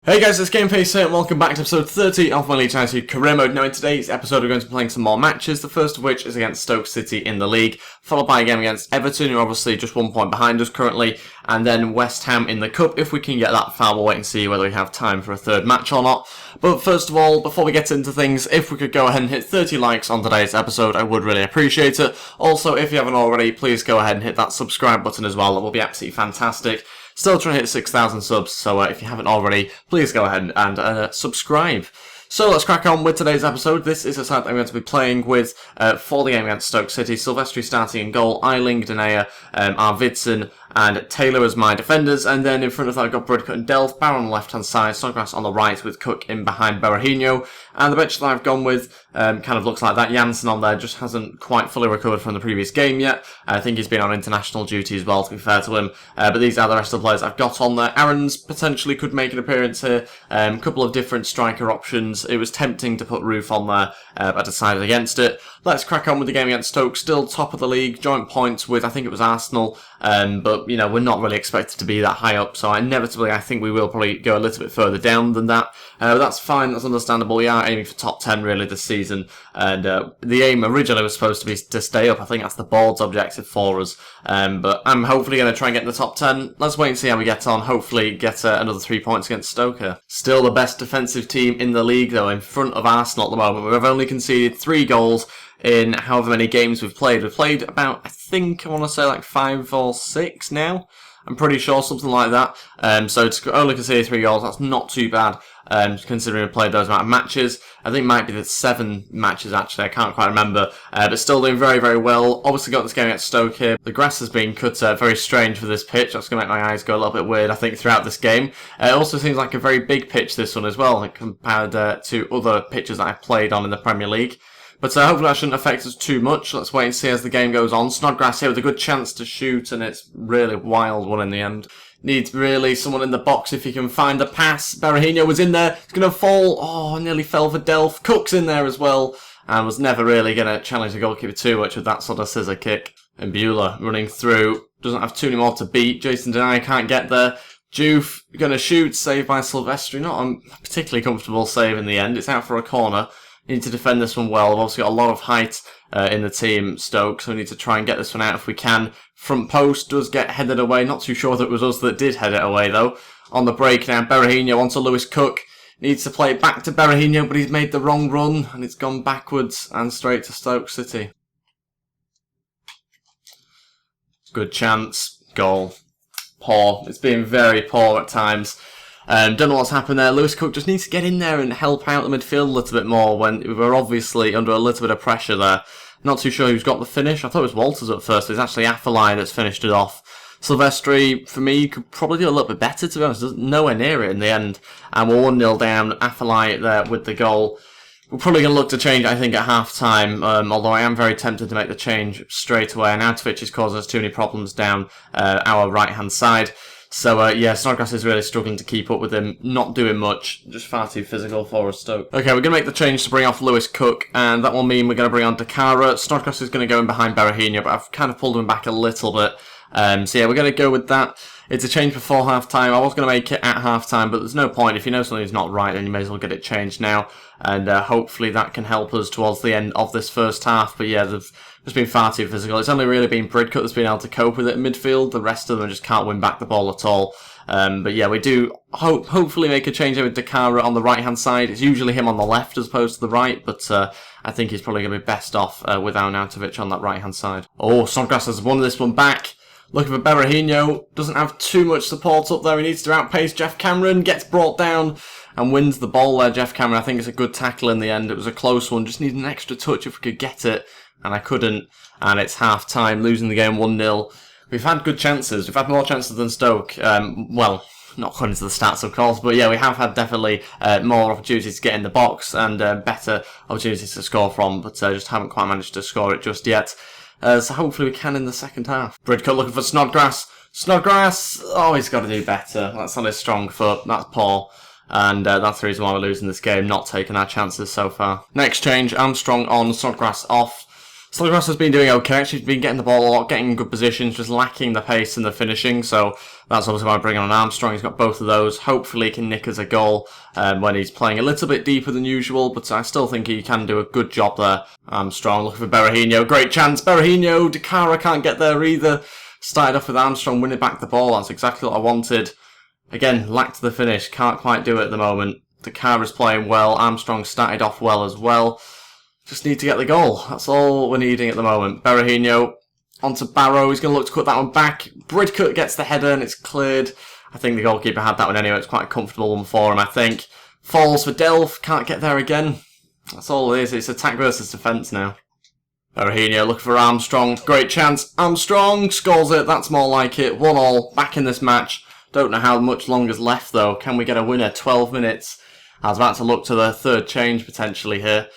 Hey guys, it's Ep30 here and welcome back to episode 30 of my Leeds career mode. Now in today's episode we're going to be playing some more matches, the first of which is against Stoke City in the league, followed by a game against Everton, who are obviously just 1 point behind us currently, and then West Ham in the Cup. If we can get that far, we'll wait and see whether we have time for a third match or not. But first of all, before we get into things, if we could go ahead and hit 30 likes on today's episode, I would really appreciate it. Also, if you haven't already, please go ahead and hit that subscribe button as well. That will be absolutely fantastic. Still trying to hit 6,000 subs, so if you haven't already, please go ahead and subscribe. So let's crack on with today's episode. This is a side that I'm going to be playing with for the game against Stoke City. Silvestri starting in goal, Eiling, Denea, Arvidsson and Taylor as my defenders. And then in front of that I've got Bridcut and Delph, Barron on the left hand side, Snodgrass on the right with Cook in behind Berahino. And the bench that I've gone with kind of looks like that. Janssen on there just hasn't quite fully recovered from the previous game yet. I think he's been on international duty as well, to be fair to him. But these are the rest of the players I've got on there. Aaron's potentially could make an appearance here. A couple of different striker options. It was tempting to put Roof on there, but I decided against it. Let's crack on with the game against Stoke. Still top of the league, joint points with, I think it was Arsenal. But, you know, we're not really expected to be that high up, so inevitably I think we will probably go a little bit further down than that. But that's fine, that's understandable. We are aiming for top 10 really this season, and the aim originally was supposed to be to stay up. I think that's the board's objective for us. But I'm hopefully going to try and get in the top 10. Let's wait and see how we get on. Hopefully get another 3 points against Stoke here. Still the best defensive team in the league though, in front of Arsenal at the moment. We've only conceded 3 goals in however many games we've played. We've played about, I think, I want to say like 5 or 6 now. I'm pretty sure, something like that. So to only concede 3 goals, that's not too bad, considering we've played those amount of matches. I think it might be the 7 matches actually, I can't quite remember. But still doing very, very well. Obviously got this game against Stoke here. The grass has been cut very strange for this pitch. That's going to make my eyes go a little bit weird, I think, throughout this game. It also seems like a very big pitch, this one as well, compared to other pitches that I've played on in the Premier League. But hopefully that shouldn't affect us too much. Let's wait and see as the game goes on. Snodgrass here with a good chance to shoot, and it's really wild one in the end. Needs really someone in the box if he can find the pass. Berahino was in there. It's going to fall. Oh, nearly fell for Delph. Cook's in there as well, and was never really going to challenge the goalkeeper too much with that sort of scissor kick. And Beulah running through. Doesn't have too many more to beat. Jason Denea can't get there. Juve going to shoot. Saved by Silvestri. Not a particularly comfortable save in the end. It's out for a corner. Need to defend this one well. We've also got a lot of height in the team, Stoke, so we need to try and get this one out if we can. Front post does get headed away. Not too sure that it was us that did head it away, though. On the break now, Berahino onto Lewis Cook. Needs to play it back to Berahino, but he's made the wrong run, and it's gone backwards and straight to Stoke City. Good chance. Goal. Poor. It's been very poor at times. Don't know what's happened there. Lewis Cook just needs to get in there and help out the midfield a little bit more when we were obviously under a little bit of pressure there. Not too sure who's got the finish. I thought it was Walters at first, but it's actually Afellay that's finished it off. Silvestri, for me, could probably do a little bit better, to be honest. Nowhere near it in the end. And we're 1-0 down. Afellay there with the goal. We're probably going to look to change, I think, at half-time, although I am very tempted to make the change straight away. And Arnautovic is causing us too many problems down our right-hand side. So, yeah, Snodgrass is really struggling to keep up with him. Not doing much. Just far too physical for us, Stoke. Okay, we're going to make the change to bring off Lewis Cook, and that will mean we're going to bring on Dakara. Snodgrass is going to go in behind Berahino, but I've kind of pulled him back a little bit. So, yeah, we're going to go with that. It's a change before half-time. I was going to make it at half-time, but there's no point. If you know something's not right, then you may as well get it changed now. And hopefully that can help us towards the end of this first half. But, yeah, they've just been far too physical. It's only really been Bridcut that's been able to cope with it in midfield. The rest of them just can't win back the ball at all. But yeah, we do hopefully make a change with Dakara on the right-hand side. It's usually him on the left as opposed to the right, but I think he's probably going to be best off with Arnautovic on that right-hand side. Oh, Snodgrass has won this one back. Looking for Berahino. Doesn't have too much support up there. He needs to outpace Jeff Cameron. Gets brought down and wins the ball there, Jeff Cameron. I think it's a good tackle in the end. It was a close one. Just need an extra touch if we could get it. And I couldn't. And it's half-time, losing the game 1-0. We've had good chances. We've had more chances than Stoke. Well, not according to the stats, of course. But yeah, we have had definitely more opportunities to get in the box and better opportunities to score from. But just haven't quite managed to score it just yet. So hopefully we can in the second half. Bridcut looking for Snodgrass. Snodgrass! Oh, he's got to do better. That's on his strong foot. That's poor. And that's the reason why we're losing this game, not taking our chances so far. Next change, Armstrong on, Snodgrass off. Snodgrass has been doing okay, actually been getting the ball a lot, getting in good positions, just lacking the pace and the finishing, so that's obviously why I bring on Armstrong. He's got both of those. Hopefully he can nick us a goal when he's playing a little bit deeper than usual, but I still think he can do a good job there. Armstrong looking for Berahino, great chance, Berahino, Dakara can't get there either. Started off with Armstrong winning back the ball, that's exactly what I wanted. Again, lacked the finish, can't quite do it at the moment. Dakara's playing well, Armstrong started off well as well. Just need to get the goal. That's all we're needing at the moment. Berahino onto Barrow. He's going to look to cut that one back. Bridcut gets the header and it's cleared. I think the goalkeeper had that one anyway. It's quite a comfortable one for him, I think. Falls for Delph. Can't get there again. That's all it is. It's attack versus defence now. Berahino looking for Armstrong. Great chance. Armstrong scores it. That's more like it. 1-1. Back in this match. Don't know how much longer's left though. Can we get a winner? 12 minutes. I was about to look to the third change potentially here.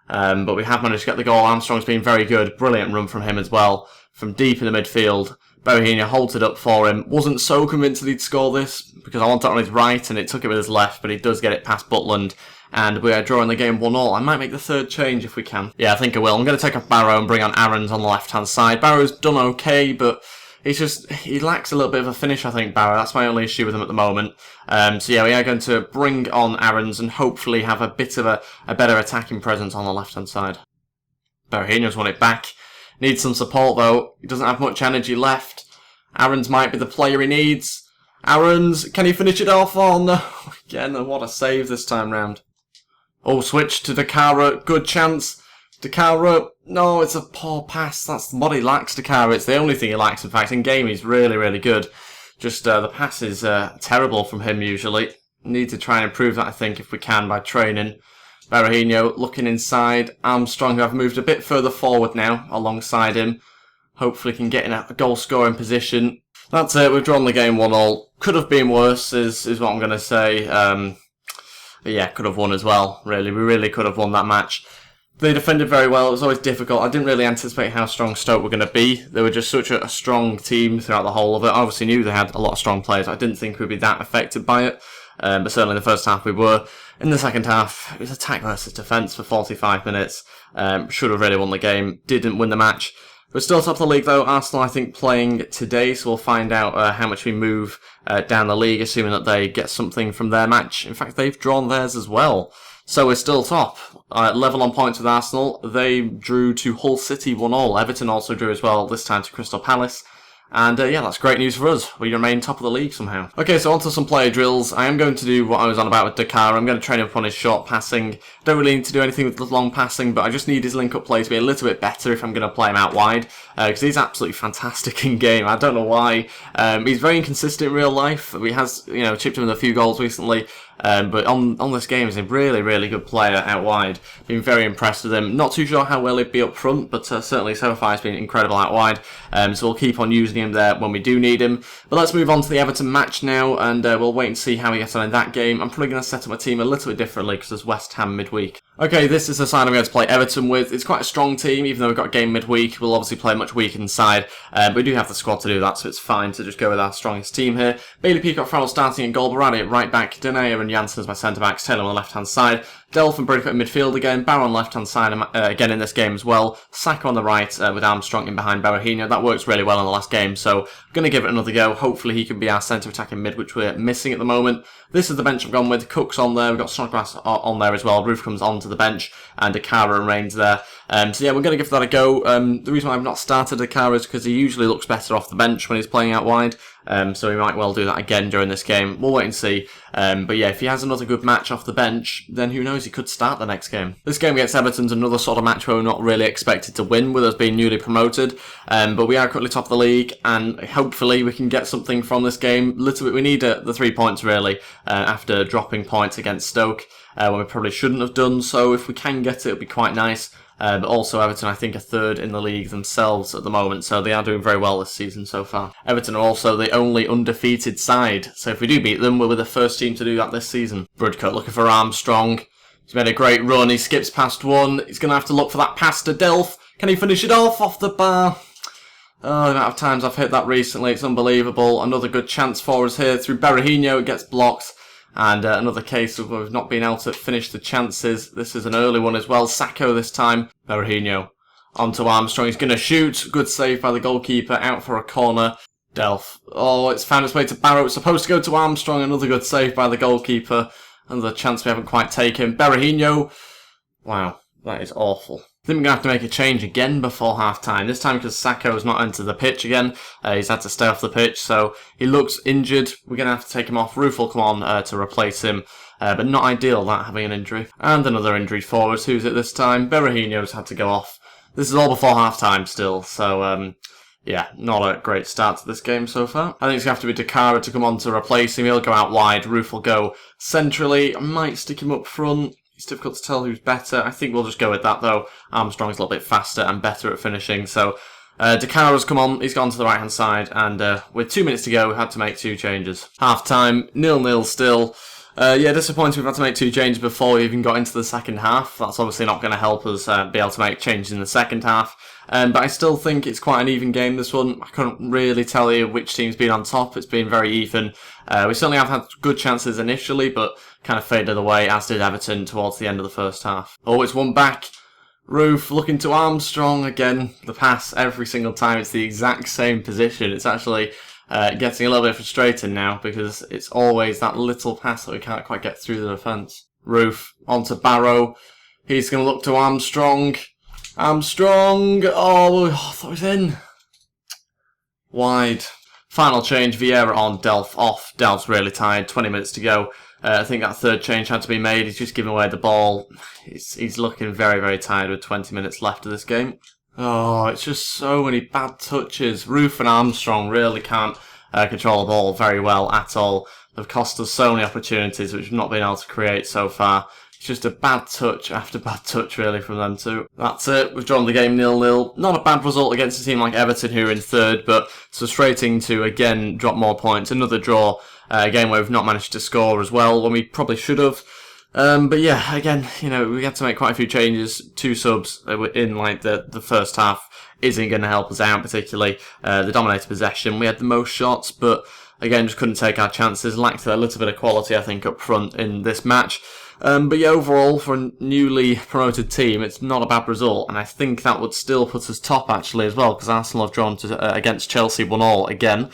But we have managed to get the goal. Armstrong's been very good. Brilliant run from him as well. From deep in the midfield. Berahino holds it up for him. Wasn't so convinced that he'd score this because I wanted it on his right and it took it with his left, but he does get it past Butland. And we are drawing the game 1-1. I might make the third change if we can. Yeah, I think I will. I'm going to take off Barrow and bring on Aarons on the left-hand side. Barrow's done okay, but he lacks a little bit of a finish, I think, Barrow. That's my only issue with him at the moment. So yeah, we are going to bring on Aarons and hopefully have a bit of a better attacking presence on the left-hand side. Berahino's won it back. Needs some support, though. He doesn't have much energy left. Aarons might be the player he needs. Aarons, can he finish it off? Oh, no. Again, what a save this time round. Oh, switch to Dakara. Good chance. Dakara, no, it's a poor pass. That's what he lacks, Dakara. It's the only thing he lacks, in fact. In game, he's really, really good. Just the pass is terrible from him, usually. Need to try and improve that, I think, if we can, by training. Berahino looking inside. Armstrong, who have moved a bit further forward now, alongside him. Hopefully can get in a goal-scoring position. That's it, we've drawn the game 1-1. Could have been worse, is what I'm going to say. But yeah, could have won as well, really. We really could have won that match. They defended very well. It was always difficult. I didn't really anticipate how strong Stoke were going to be. They were just such a strong team throughout the whole of it. I obviously knew they had a lot of strong players. I didn't think we'd be that affected by it. But certainly in the first half we were. In the second half, it was attack versus defence for 45 minutes. Should have really won the game. Didn't win the match. We're still top of the league though. Arsenal, I think, playing today, so we'll find out how much we move down the league, assuming that they get something from their match. In fact, they've drawn theirs as well. So we're still top. Level on points with Arsenal. They drew to Hull City 1-1. Everton also drew as well, this time to Crystal Palace. And yeah, that's great news for us. We remain top of the league somehow. Okay, so on to some player drills. I am going to do what I was on about with Dakar. I'm going to train him up on his short passing. Don't really need to do anything with the long passing, but I just need his link-up play to be a little bit better if I'm going to play him out wide. Because he's absolutely fantastic in game. I don't know why. He's very inconsistent in real life. He has, chipped him with a few goals recently. But on this game, he's a really, really good player out wide. Been very impressed with him. Not too sure how well he'd be up front, but certainly so far he's been incredible out wide. So we'll keep on using him there when we do need him. But let's move on to the Everton match now, and we'll wait and see how he gets on in that game. I'm probably going to set up my team a little bit differently because there's West Ham midweek. Okay, this is the side I'm going to play Everton with. It's quite a strong team, even though we've got a game midweek. We'll obviously play much weaker inside, but we do have the squad to do that, so it's fine to just go with our strongest team here. Bailey, Peacock, Farrell starting in goal, Barani at right back, Denayer and Janssen as my centre-backs, Taylor on the left-hand side, Delph and Bridcut in midfield again, Barrow on the left-hand side again in this game as well, Saka on the right with Armstrong in behind Berahino. That works really well in the last game, so I'm going to give it another go. Hopefully he can be our centre attacking mid, which we're missing at the moment. This is the bench I've gone with. Cook's on there, we've got Snodgrass on there as well, Roof comes onto the bench, and Dakara and Reigns there. So yeah, we're going to give that a go. The reason why I've not started Dakara is because he usually looks better off the bench when he's playing out wide. So we might well do that again during this game. We'll wait and see. But yeah, if he has another good match off the bench, then who knows, he could start the next game. This game against Everton's another sort of match where we're not really expected to win with us being newly promoted. But we are currently top of the league, and hopefully we can get something from this game. Little bit, we need the 3 points really, after dropping points against Stoke, when we probably shouldn't have done. So if we can get it, it'll be quite nice. But also Everton, I think, are third in the league themselves at the moment, so they are doing very well this season so far. Everton are also the only undefeated side, so if we do beat them, we'll be the first team to do that this season. Bridcut looking for Armstrong. He's made a great run, he skips past one. He's going to have to look for that pass to Delph. Can he finish it off the bar? Oh, the amount of times I've hit that recently, it's unbelievable. Another good chance for us here through Berahino, it gets blocked. And another case of we've not been able to finish the chances. This is an early one as well. Sacco this time. Berahino. Onto Armstrong, he's going to shoot. Good save by the goalkeeper, out for a corner. Delph. Oh, it's found its way to Barrow. It's supposed to go to Armstrong. Another good save by the goalkeeper. Another chance we haven't quite taken. Berahino. Wow, that is awful. I think we're going to have to make a change again before half-time. This time because Sacco has not entered the pitch again. He's had to stay off the pitch, so he looks injured. We're going to have to take him off. Roof will come on to replace him. But not ideal, that, having an injury. And another injury forward. Who's it this time? Berahino's had to go off. This is all before half-time still, so yeah, not a great start to this game so far. I think it's going to have to be Dakara to come on to replace him. He'll go out wide. Roof will go centrally. I might stick him up front. It's difficult to tell who's better. I think we'll just go with that, though. Armstrong's a little bit faster and better at finishing. So Dakara's come on. He's gone to the right-hand side. And with 2 minutes to go, we had to make 2 changes. Half-time, 0-0 still. Yeah, disappointing we've had to make 2 changes before we even got into the second half. That's obviously not going to help us be able to make changes in the second half. But I still think it's quite an even game, this one. I couldn't really tell you which team's been on top. It's been very even. We certainly have had good chances initially, but kind of faded away, as did Everton towards the end of the first half. Oh, it's one back. Roof looking to Armstrong again. The pass every single time. It's the exact same position. It's actually getting a little bit frustrating now because it's always that little pass that we can't quite get through the defence. Roof onto Barrow. He's going to look to Armstrong. Armstrong! Oh, I thought it was in. Wide. Final change, Vieira on, Delph off. Delph's really tired, 20 minutes to go. I think that third change had to be made. He's just giving away the ball. He's looking very, very tired with 20 minutes left of this game. Oh, it's just so many bad touches. Roof and Armstrong really can't control the ball very well at all. They've cost us so many opportunities which we've not been able to create so far. It's just a bad touch after bad touch, really, from them too. That's it. We've drawn the game 0-0. Not a bad result against a team like Everton, who are in third, but it's frustrating to, again, drop more points. Another draw, a game where we've not managed to score as well, when we probably should have. But yeah, again, you know, we had to make quite a few changes. 2 subs in, like, the first half isn't going to help us out, particularly. The dominated possession. We had the most shots, but, again, just couldn't take our chances. Lacked a little bit of quality, I think, up front in this match. But yeah, overall, for a newly promoted team, it's not a bad result, and I think that would still put us top, actually, as well, because Arsenal have drawn against Chelsea 1-1 again,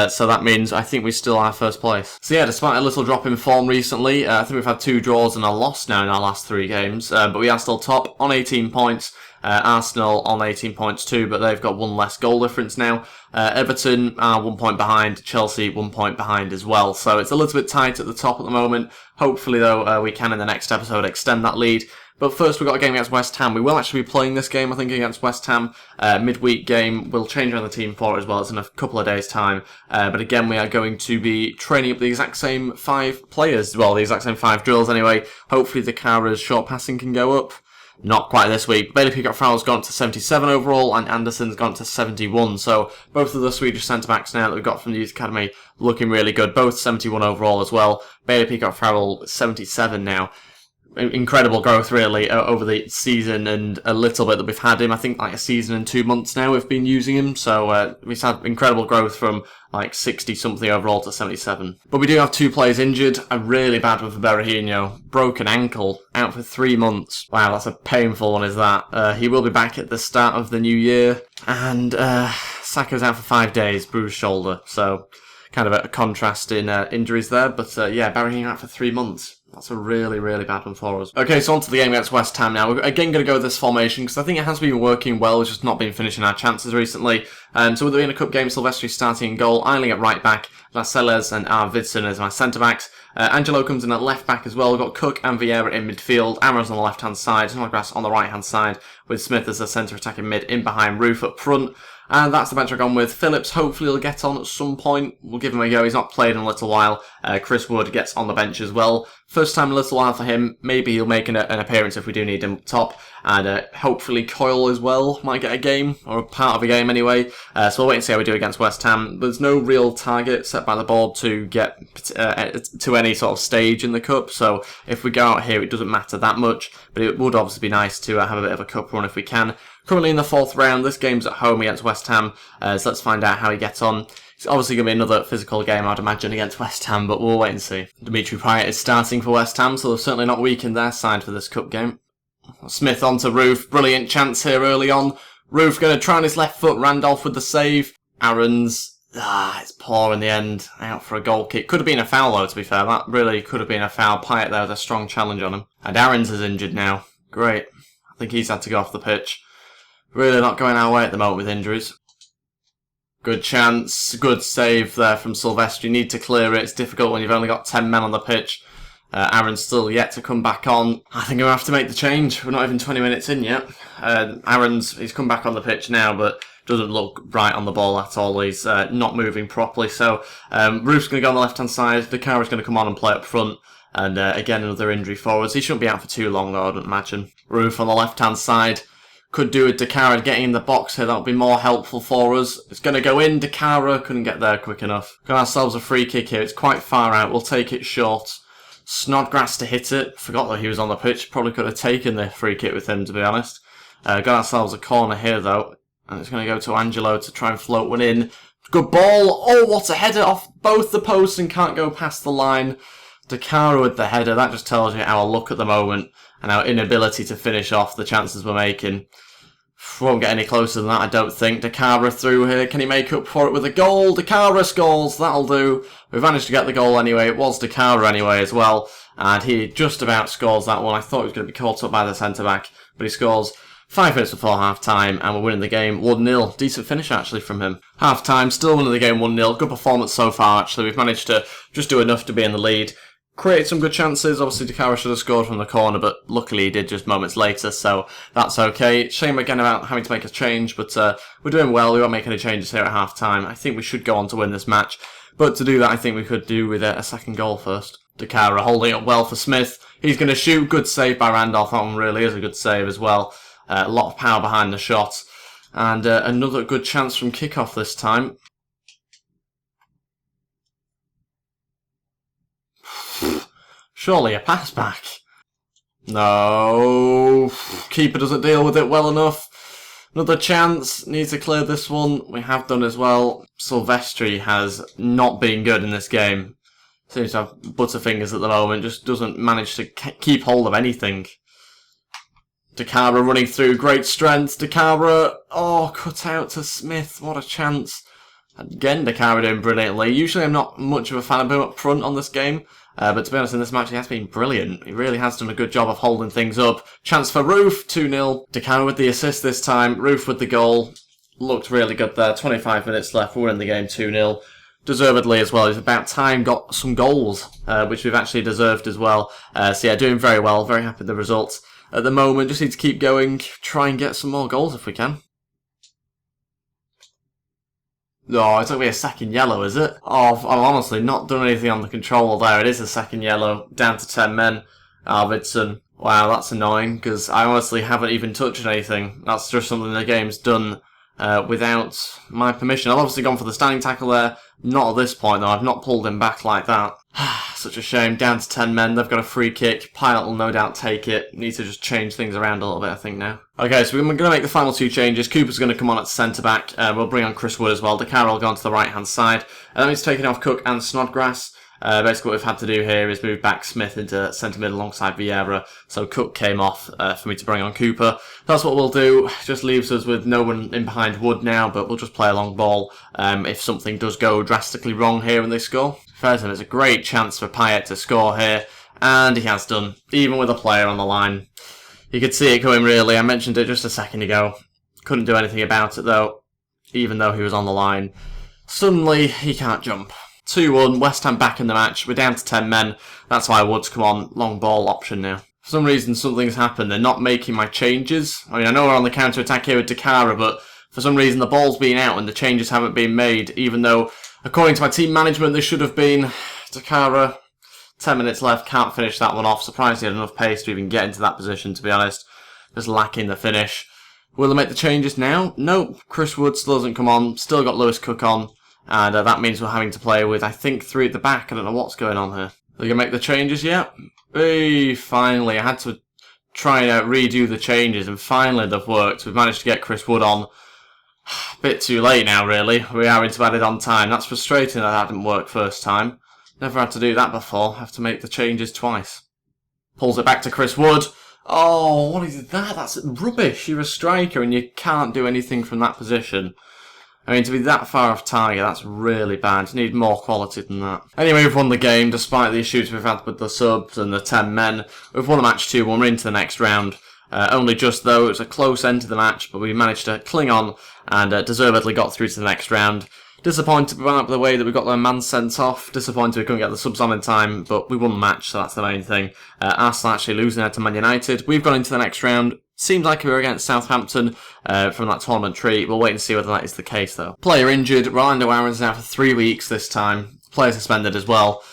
so that means I think we still are first place. So yeah, despite a little drop in form recently, I think we've had 2 draws and a loss now in our last 3 games, but we are still top on 18 points. Arsenal on 18 points too, but they've got 1 less goal difference now. Everton are 1 point behind, Chelsea 1 point behind as well. So it's a little bit tight at the top at the moment. Hopefully though, we can in the next episode extend that lead. But first we've got a game against West Ham. We will actually be playing this game, I think, against West Ham. Midweek game. We'll change around the team for it as well. It's in a couple of days' time. But again, we are going to be training up the exact same 5 players. Well, the exact same 5 drills anyway. Hopefully the Kara's short passing can go up. Not quite this week. Bailey Peacock-Farrell's gone up to 77 overall, and Anderson's gone up to 71. So both of the Swedish centre-backs now that we've got from the youth academy looking really good. Both 71 overall as well. Bailey Peacock-Farrell 77 now. Incredible growth, really, over the season and a little bit that we've had him. I think like a season and 2 months now we've been using him. So we've had incredible growth from like 60-something overall to 77. But we do have 2 players injured. A really bad one for Berahino. Broken ankle, out for 3 months. Wow, that's a painful one, is that. He will be back at the start of the new year. And Saka's out for 5 days, bruised shoulder. So kind of a contrast in injuries there. But yeah, Berahino out for 3 months. That's a really, really bad one for us. Okay, so on to the game against West Ham now. We're again going to go with this formation because I think it has been working well. It's just not been finishing our chances recently. So with it being a cup game, Silvestri starting in goal, Eiling at right back, Lascelles and Arvidsson as my centre-backs. Angelo comes in at left back as well. We've got Cook and Vieira in midfield. Amra's on the left-hand side, Snodgrass on the right-hand side, with Smith as the centre attacking mid, in behind Roof up front. And that's the bench I've gone with. Phillips hopefully will get on at some point. We'll give him a go. He's not played in a little while. Chris Wood gets on the bench as well. First time in a little while for him. Maybe he'll make an appearance if we do need him up top. And hopefully Coyle as well might get a game, or a part of a game anyway. So we'll wait and see how we do against West Ham. There's no real target set by the board to get to any sort of stage in the cup. So if we go out here, it doesn't matter that much. But it would obviously be nice to have a bit of a cup run if we can. Currently in the 4th round, this game's at home against West Ham, so let's find out how he gets on. It's obviously going to be another physical game, I'd imagine, against West Ham, but we'll wait and see. Dimitri Payet is starting for West Ham, so they're certainly not weakened their side for this cup game. Smith onto Roof. Brilliant chance here early on. Roof going to try on his left foot. Randolph with the save. Aaron's. It's poor in the end. Out for a goal kick. Could have been a foul though, to be fair. That really could have been a foul. Pyatt there with a strong challenge on him. And Aaron's is injured now. Great. I think he's had to go off the pitch. Really not going our way at the moment with injuries. Good chance. Good save there from Silvestri. You need to clear it. It's difficult when you've only got 10 men on the pitch. Aaron's still yet to come back on. I think I'm going to have to make the change. We're not even 20 minutes in yet. He's come back on the pitch now, but doesn't look right on the ball at all. He's not moving properly. So Roof's going to go on the left-hand side. Dakara's going to come on and play up front. And again, another injury forwards. He shouldn't be out for too long, though, I don't imagine. Roof on the left-hand side. Could do with Dakara getting in the box here. That would be more helpful for us. It's going to go in. Dakara couldn't get there quick enough. Got ourselves a free kick here. It's quite far out. We'll take it short. Snodgrass to hit it. Forgot that he was on the pitch. Probably could have taken the free kick with him, to be honest. Got ourselves a corner here, though. And it's going to go to Angelo to try and float one in. Good ball. Oh, what a header off both the posts and can't go past the line. Dakara with the header. That just tells you our luck at the moment and our inability to finish off the chances we're making. Won't get any closer than that, I don't think. Dakara through here. Can he make up for it with a goal? Dakara scores. That'll do. We've managed to get the goal anyway. It was Dakara anyway as well. And he just about scores that one. I thought he was going to be caught up by the centre-back. But he scores 5 minutes before half-time. And we're winning the game 1-0. Decent finish, actually, from him. Half-time, still winning the game 1-0. Good performance so far, actually. We've managed to just do enough to be in the lead. Created some good chances. Obviously, Dakara should have scored from the corner, but luckily he did just moments later, so that's okay. Shame again about having to make a change, but we're doing well. We won't make any changes here at half-time. I think we should go on to win this match, but to do that, I think we could do with a second goal first. Dakara holding up well for Smith. He's going to shoot. Good save by Randolph. That one really is a good save as well. A lot of power behind the shot. And another good chance from kickoff this time. Surely a pass back. No. Keeper doesn't deal with it well enough. Another chance. Need to clear this one. We have done as well. Silvestri has not been good in this game. Seems to have butterfingers at the moment. Just doesn't manage to keep hold of anything. Dakara running through. Great strength. Dakara. Oh, cut out to Smith. What a chance. Again, Dakara doing brilliantly. Usually I'm not much of a fan of him up front on this game. But to be honest, in this match, he has been brilliant. He really has done a good job of holding things up. Chance for Roof, 2-0. Dakara with the assist this time. Roof with the goal. Looked really good there. 25 minutes left. We're in the game 2-0. Deservedly as well. It's about time got some goals, which we've actually deserved as well. So yeah, doing very well. Very happy with the results. At the moment, just need to keep going. Try and get some more goals if we can. Oh, it's going to be a second yellow, is it? Oh, I've honestly not done anything on the controller there. It is a second yellow. Down to 10 men. Arvidsson. Wow, that's annoying, because I honestly haven't even touched anything. That's just something the game's done without my permission. I've obviously gone for the standing tackle there. Not at this point, though. I've not pulled him back like that. Such a shame. Down to 10 men. They've got a free kick. Pyatt will no doubt take it. Need to just change things around a little bit, I think, now. Okay, so we're going to make the final 2 changes. Cooper's going to come on at centre-back. We'll bring on Chris Wood as well. Dakara will go onto the right-hand side. And that means taking off Cook and Snodgrass. Basically what we've had to do here is move back Smith into centre mid alongside Vieira. So Cook came off for me to bring on Cooper. That's what we'll do. Just leaves us with no one in behind Wood now, but we'll just play a long ball if something does go drastically wrong here when they score. Fair to him, it's a great chance for Pyatt to score here, and he has done, even with a player on the line. You could see it coming really. I mentioned it just a second ago. Couldn't do anything about it though, even though he was on the line. Suddenly, he can't jump. 2-1, West Ham back in the match. We're down to 10 men. That's why Wood's come on. Long ball option now. For some reason, something's happened. They're not making my changes. I mean, I know we're on the counter-attack here with Dakara, but for some reason, the ball's been out and the changes haven't been made, even though, according to my team management, they should have been. Dakara, 10 minutes left. Can't finish that one off. Surprised he had enough pace to even get into that position, to be honest. Just lacking the finish. Will they make the changes now? Nope. Chris Wood still doesn't come on. Still got Lewis Cook on. And that means we're having to play with, I think, 3 at the back. I don't know what's going on here. Are they going to make the changes yet? Hey, finally. I had to try and redo the changes, and finally they've worked. We've managed to get Chris Wood on. A bit too late now, really. We are into added on time. That's frustrating that didn't work first time. Never had to do that before. Have to make the changes twice. Pulls it back to Chris Wood. Oh, what is that? That's rubbish. You're a striker and you can't do anything from that position. I mean, to be that far off target, that's really bad. You need more quality than that. Anyway, we've won the game, despite the issues we've had with the subs and the 10 men. We've won a match 2-1, we're into the next round. Only just, though, it was a close end to the match, but we managed to cling on and deservedly got through to the next round. Disappointed about the way that we got the man sent off. Disappointed we couldn't get the subs on in time, but we won the match, so that's the main thing. Arsenal actually losing out to Man United. We've gone into the next round. Seems like we were against Southampton from that tournament tree. We'll wait and see whether that is the case, though. Player injured. Rolando Aaron's out for 3 weeks this time. Player suspended as well.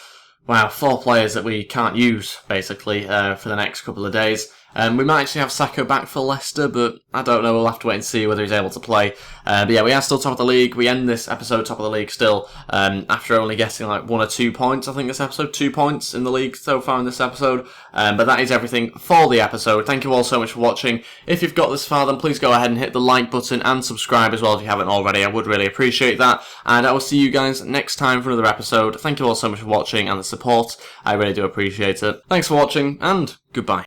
Wow, 4 players that we can't use, basically, for the next couple of days. We might actually have Sacco back for Leicester, but I don't know. We'll have to wait and see whether he's able to play. But yeah, we are still top of the league. We end this episode top of the league still, after only getting like 1 or 2 points, I think, this episode. 2 points in the league so far in this episode. But that is everything for the episode. Thank you all so much for watching. If you've got this far, then please go ahead and hit the like button and subscribe as well if you haven't already. I would really appreciate that. And I will see you guys next time for another episode. Thank you all so much for watching and the support. I really do appreciate it. Thanks for watching, and goodbye.